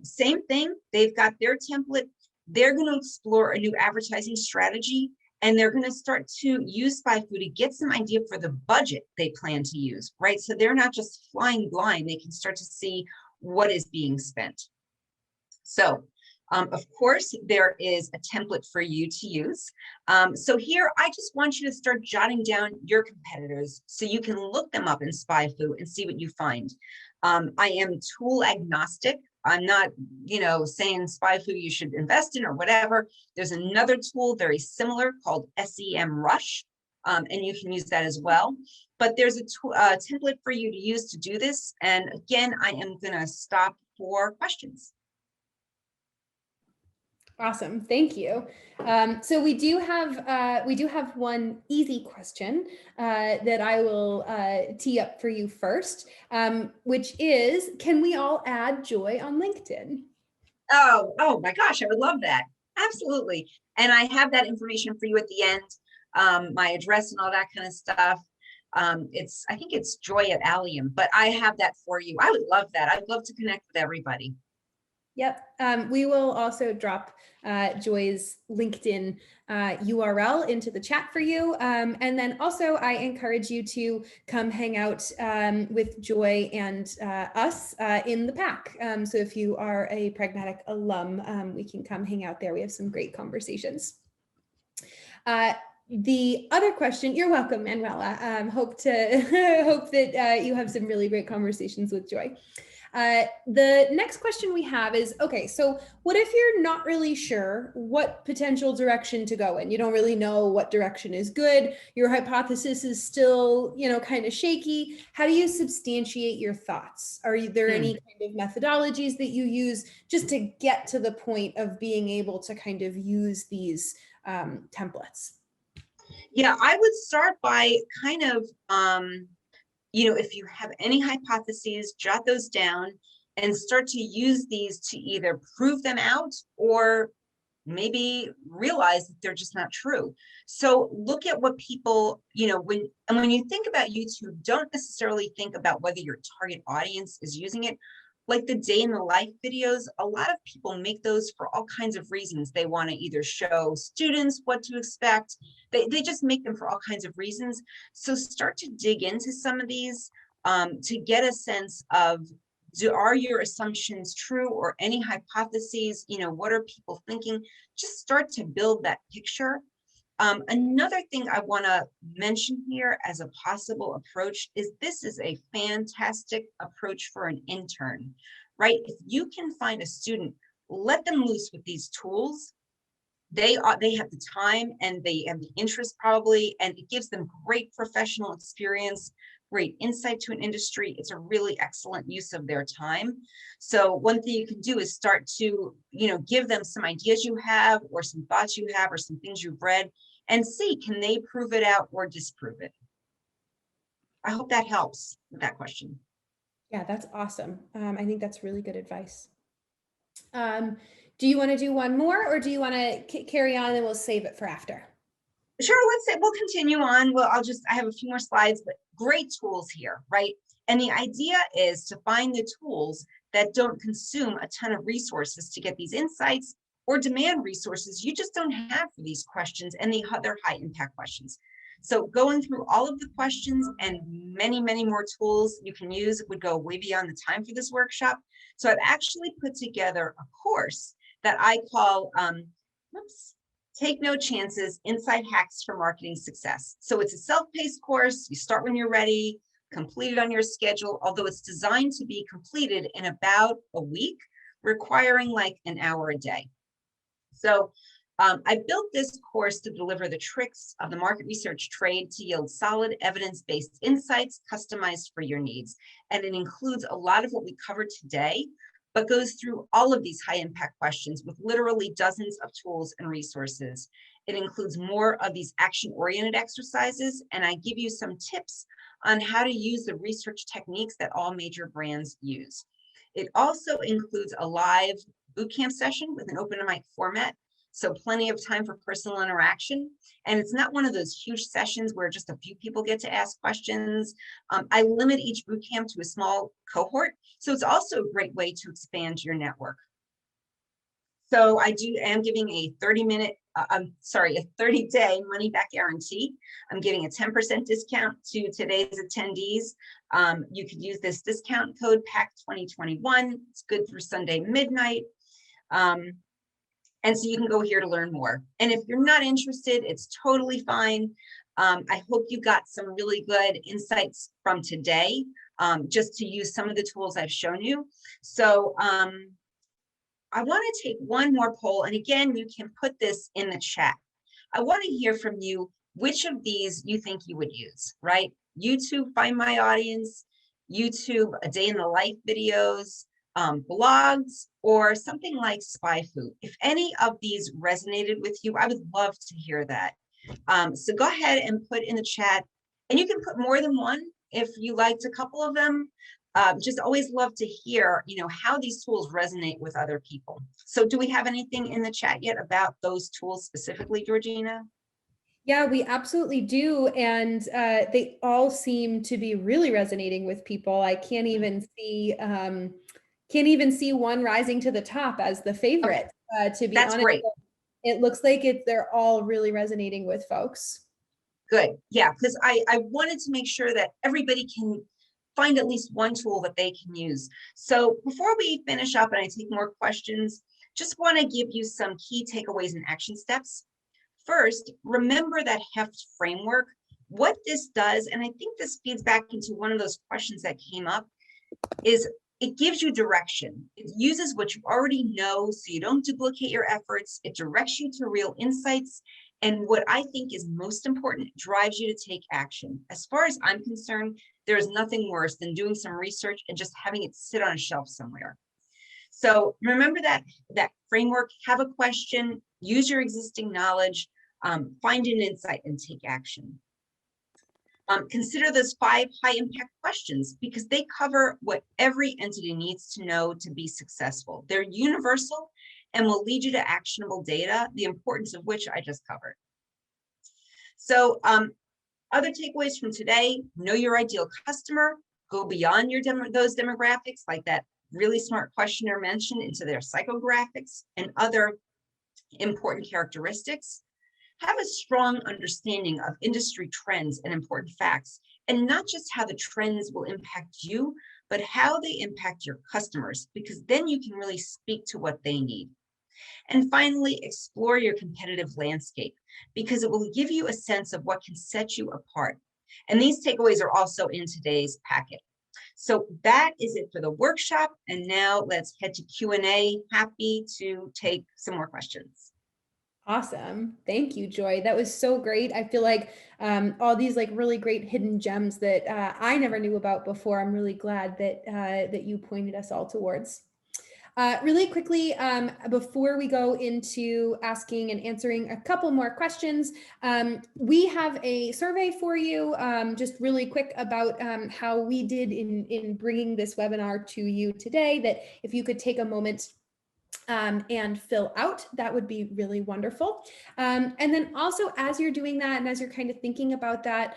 same thing. They've got their template. They're going to explore a new advertising strategy And they're going to start to use SpyFu to get some idea for the budget they plan to use, right? So they're not just flying blind, they can start to see what is being spent. So of course, there is a template for you to use. So here, I just want you to start jotting down your competitors so you can look them up in SpyFu and see what you find. I am tool agnostic. I'm not, saying SpyFu you should invest in or whatever. There's another tool very similar called SEMrush, and you can use that as well. But there's a template for you to use to do this. And again, I am going to stop for questions. Awesome, thank you. So we do have one easy question that I will tee up for you first, which is, can we all add Joy on LinkedIn? Oh my gosh, I would love that. Absolutely. And I have that information for you at the end, my address and all that kind of stuff. I think it's Joy at Allium, but I have that for you. I would love that. I'd love to connect with everybody. Yep. We will also drop Joy's LinkedIn URL into the chat for you. And then also I encourage you to come hang out with Joy and us in the pack. So if you are a Pragmatic alum, we can come hang out there. We have some great conversations. The other question, you're welcome, Manuela. Hope that you have some really great conversations with Joy. The next question we have is, okay, so what if you're not really sure what potential direction to go in? You don't really know what direction is good. Your hypothesis is still, kind of shaky. How do you substantiate your thoughts? Are there any kind of methodologies that you use just to get to the point of being able to kind of use these templates? Yeah, I would start by kind of, if you have any hypotheses, jot those down and start to use these to either prove them out or maybe realize that they're just not true. So look at what people, when you think about YouTube, don't necessarily think about whether your target audience is using it. Like the day in the life videos, a lot of people make those for all kinds of reasons. They want to either show students what to expect. They just make them for all kinds of reasons. So start to dig into some of these to get a sense of, are your assumptions true, or any hypotheses? What are people thinking? Just start to build that picture. Another thing I want to mention here as a possible approach is this is a fantastic approach for an intern, right? If you can find a student, let them loose with these tools. They have the time and they have the interest probably, and it gives them great professional experience, great insight to an industry. It's a really excellent use of their time. So one thing you can do is start to, give them some ideas you have, or some thoughts you have, or some things you've read, and see, can they prove it out or disprove it? I hope that helps with that question. Yeah, that's awesome. I think that's really good advice. Do you want to do one more, or do you want to carry on and we'll save it for after? Sure, we'll continue on. Well, I have a few more slides, but great tools here, right? And the idea is to find the tools that don't consume a ton of resources to get these insights, or demand resources you just don't have for these questions and the other high impact questions. So going through all of the questions and many, many more tools you can use would go way beyond the time for this workshop. So I've actually put together a course that I call, Take No Chances, Inside Hacks for Marketing Success. So it's a self-paced course. You start when you're ready, complete it on your schedule, although it's designed to be completed in about a week, requiring like an hour a day. So I built this course to deliver the tricks of the market research trade to yield solid evidence-based insights customized for your needs. And it includes a lot of what we covered today, but goes through all of these high impact questions with literally dozens of tools and resources. It includes more of these action-oriented exercises, and I give you some tips on how to use the research techniques that all major brands use. It also includes a live bootcamp session with an open mic format, so plenty of time for personal interaction. And it's not one of those huge sessions where just a few people get to ask questions. I limit each bootcamp to a small cohort, so it's also a great way to expand your network. So I am giving a 30-minute I'm sorry, a 30-day money back guarantee. I'm giving a 10% discount to today's attendees. You could use this discount code PAC 2021. It's good through Sunday midnight. And so you can go here to learn more. And if you're not interested, it's totally fine. I hope you got some really good insights from today, just to use some of the tools I've shown you. So I want to take one more poll. And again, you can put this in the chat. I want to hear from you which of these you think you would use, right? YouTube, Find My Audience, YouTube, A Day in the Life videos, blogs, or something like Spy Food. If any of these resonated with you, I would love to hear that. So go ahead and put in the chat, and you can put more than one if you liked a couple of them. Just always love to hear, how these tools resonate with other people. So do we have anything in the chat yet about those tools specifically, Georgina? Yeah, we absolutely do. And they all seem to be really resonating with people. I can't even see one rising to the top as the favorite, to be That's honest. great. It looks like they're all really resonating with folks. Good. Yeah, because I wanted to make sure that everybody can find at least one tool that they can use. So before we finish up and I take more questions, just want to give you some key takeaways and action steps. First, remember that HEFT framework. What this does, and I think this feeds back into one of those questions that came up, is it gives you direction. It uses what you already know so you don't duplicate your efforts. It directs you to real insights. And what I think is most important, drives you to take action. As far as I'm concerned, there is nothing worse than doing some research and just having it sit on a shelf somewhere. So remember that framework, have a question, use your existing knowledge, find an insight and take action. Consider those 5 high impact questions because they cover what every entity needs to know to be successful. They're universal and will lead you to actionable data, the importance of which I just covered. So other takeaways from today: know your ideal customer, go beyond those demographics, like that really smart questionnaire mentioned, into their psychographics and other important characteristics. Have a strong understanding of industry trends and important facts, and not just how the trends will impact you, but how they impact your customers, because then you can really speak to what they need. And finally, explore your competitive landscape, because it will give you a sense of what can set you apart. And these takeaways are also in today's packet. So that is it for the workshop. And now let's head to Q&A. Happy to take some more questions. Awesome. Thank you, Joy. That was so great. I feel like all these really great hidden gems that I never knew about before. I'm really glad that you pointed us all towards. Really quickly, before we go into asking and answering a couple more questions, we have a survey for you, just really quick about how we did in bringing this webinar to you today, that if you could take a moment and fill out, that would be really wonderful. And then also, as you're doing that and as you're kind of thinking about that,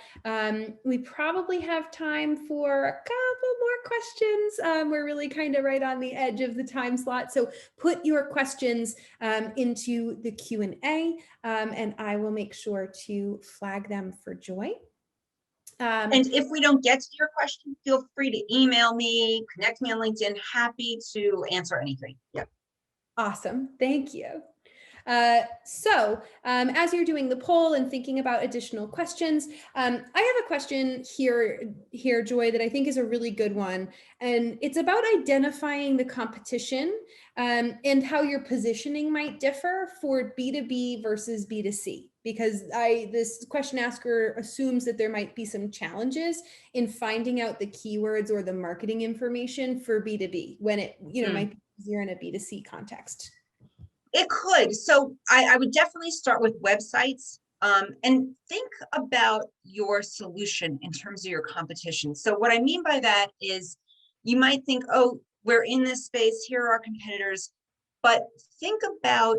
we probably have time for a couple more questions. We're really kind of right on the edge of the time slot. So put your questions into the Q&A, and I will make sure to flag them for Joy. And if we don't get to your question, feel free to email me, connect me on LinkedIn. Happy to answer anything. Yep. Awesome. Thank you. So as you're doing the poll and thinking about additional questions, I have a question here, Joy, that I think is a really good one. And it's about identifying the competition and how your positioning might differ for B2B versus B2C. Because this question asker assumes that there might be some challenges in finding out the keywords or the marketing information for B2B when it might be easier in a B2C context. It could. So I would definitely start with websites and think about your solution in terms of your competition. So what I mean by that is you might think, oh, we're in this space, here are our competitors, but think about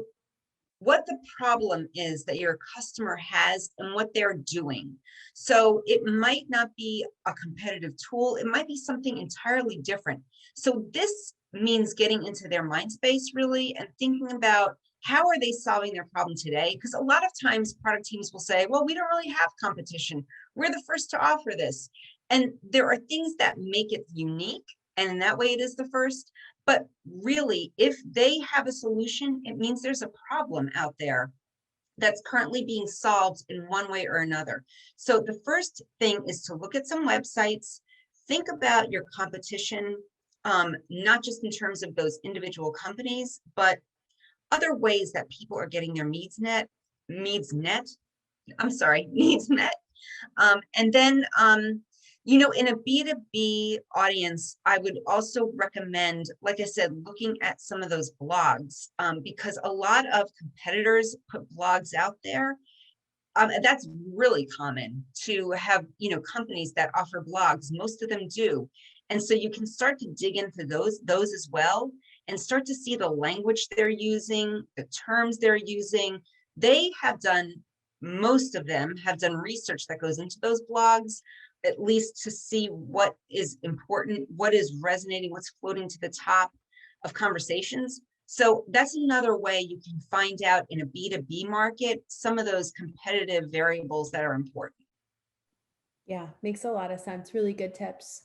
what the problem is that your customer has and what they're doing. So it might not be a competitive tool, it might be something entirely different. So this means getting into their mind space really and thinking about how are they solving their problem today? Because a lot of times product teams will say, well, we don't really have competition. We're the first to offer this. And there are things that make it unique. And in that way, it is the first. But really, if they have a solution, it means there's a problem out there that's currently being solved in one way or another. So the first thing is to look at some websites, think about your competition, not just in terms of those individual companies, but other ways that people are getting their needs met. And then, in a B2B audience, I would also recommend, like I said, looking at some of those blogs, because a lot of competitors put blogs out there. And that's really common to have, companies that offer blogs. Most of them do. And so you can start to dig into those as well, and start to see the language they're using, the terms they're using. Most of them have done research that goes into those blogs, at least to see what is important, what is resonating, what's floating to the top of conversations. So that's another way you can find out in a B2B market some of those competitive variables that are important. Yeah, makes a lot of sense. Really good tips.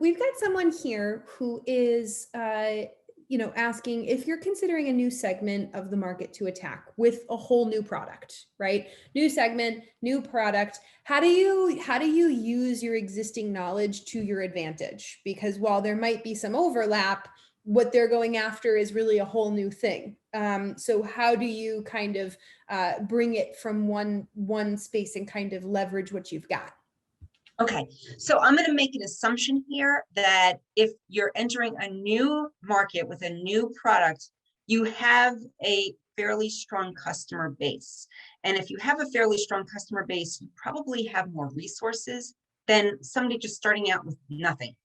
We've got someone here who is, asking if you're considering a new segment of the market to attack with a whole new product, right? New segment, new product. How do you use your existing knowledge to your advantage? Because while there might be some overlap, what they're going after is really a whole new thing. So how do you kind of bring it from one space and kind of leverage what you've got? Okay, so I'm going to make an assumption here that if you're entering a new market with a new product, you have a fairly strong customer base. And if you have a fairly strong customer base, you probably have more resources than somebody just starting out with nothing.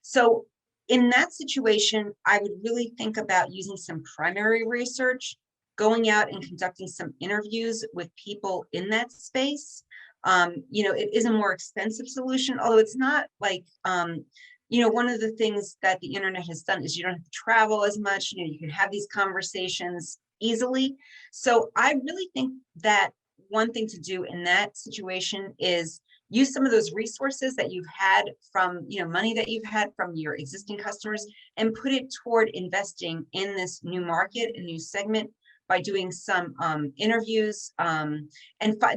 So in that situation, I would really think about using some primary research, going out and conducting some interviews with people in that space. It is a more expensive solution, although it's not like, one of the things that the internet has done is you don't have to travel as much, you can have these conversations easily. So I really think that one thing to do in that situation is use some of those resources that you've had from, money that you've had from your existing customers, and put it toward investing in this new market, a new segment, by doing some interviews, and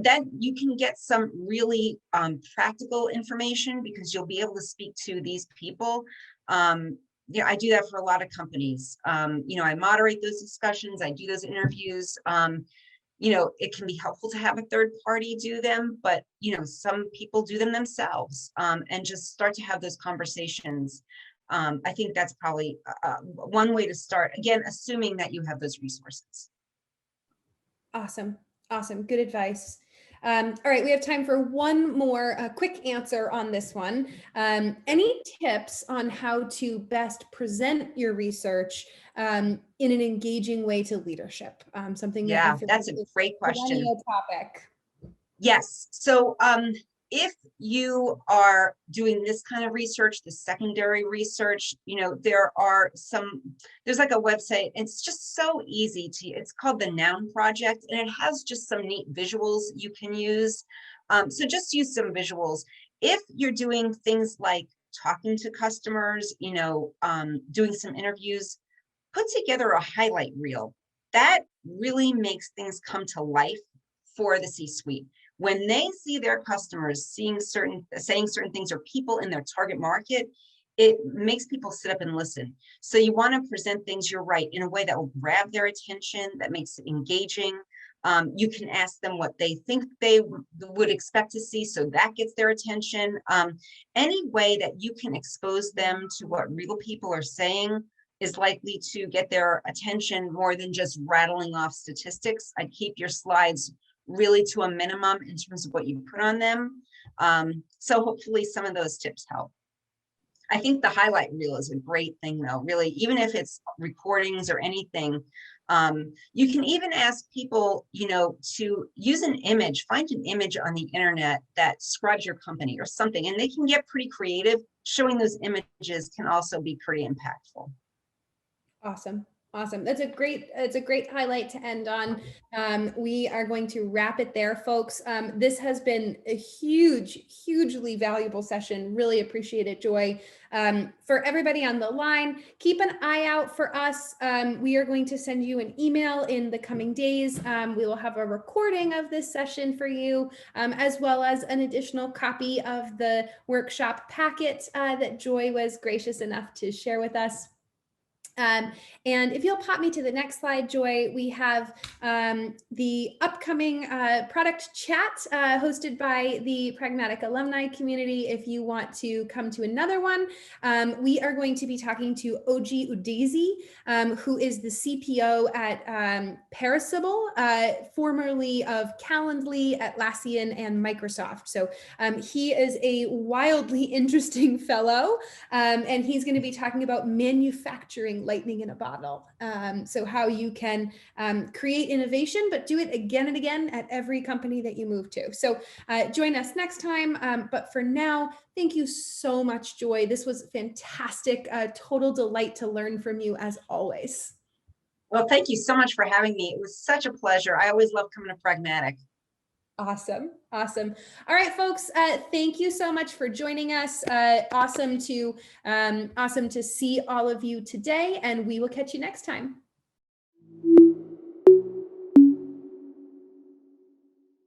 then you can get some really practical information, because you'll be able to speak to these people. I do that for a lot of companies. I moderate those discussions, I do those interviews. It can be helpful to have a third party do them, but some people do them themselves, and just start to have those conversations. I think that's probably one way to start, again, assuming that you have those resources. Awesome. Awesome. Good advice. All right, we have time for one more quick answer on this one. Any tips on how to best present your research in an engaging way to leadership? Something that I Yeah, feel that's a like is great a question. perennial topic. Yes. So if you are doing this kind of research, the secondary research, there's like a website. It's just so easy it's called the Noun Project, and it has just some neat visuals you can use. So just use some visuals. If you're doing things like talking to customers, doing some interviews, put together a highlight reel. That really makes things come to life for the C-suite. When they see their customers saying certain things, or people in their target market, it makes people sit up and listen. So you want to present things, you're right, in a way that will grab their attention, that makes it engaging. You can ask them what they think they would expect to see, so that gets their attention. Any way that you can expose them to what real people are saying is likely to get their attention more than just rattling off statistics. I'd keep your slides really to a minimum in terms of what you put on them. So hopefully some of those tips help. I think the highlight reel is a great thing, though, really, even if it's recordings or anything. You can even ask people, to use an image, find an image on the internet that describes your company or something, and they can get pretty creative. Showing those images can also be pretty impactful. Awesome. Awesome. It's a great highlight to end on. We are going to wrap it there, folks. This has been a hugely valuable session. Really appreciate it, Joy. For everybody on the line, keep an eye out for us. We are going to send you an email in the coming days. We will have a recording of this session for you, as well as an additional copy of the workshop packet that Joy was gracious enough to share with us. And if you'll pop me to the next slide, Joy, we have the upcoming product chat hosted by the Pragmatic alumni community. If you want to come to another one, we are going to be talking to Oji Udezi, who is the CPO at Parasible, formerly of Calendly, Atlassian, and Microsoft. So he is a wildly interesting fellow, and he's going to be talking about manufacturing lightning in a bottle. So how you can create innovation, but do it again and again at every company that you move to. So join us next time. But for now, thank you so much, Joy. This was fantastic. Total delight to learn from you as always. Well, thank you so much for having me. It was such a pleasure. I always love coming to Pragmatic. Awesome. All right, folks, thank you so much for joining us. Awesome to see all of you today, and we will catch you next time.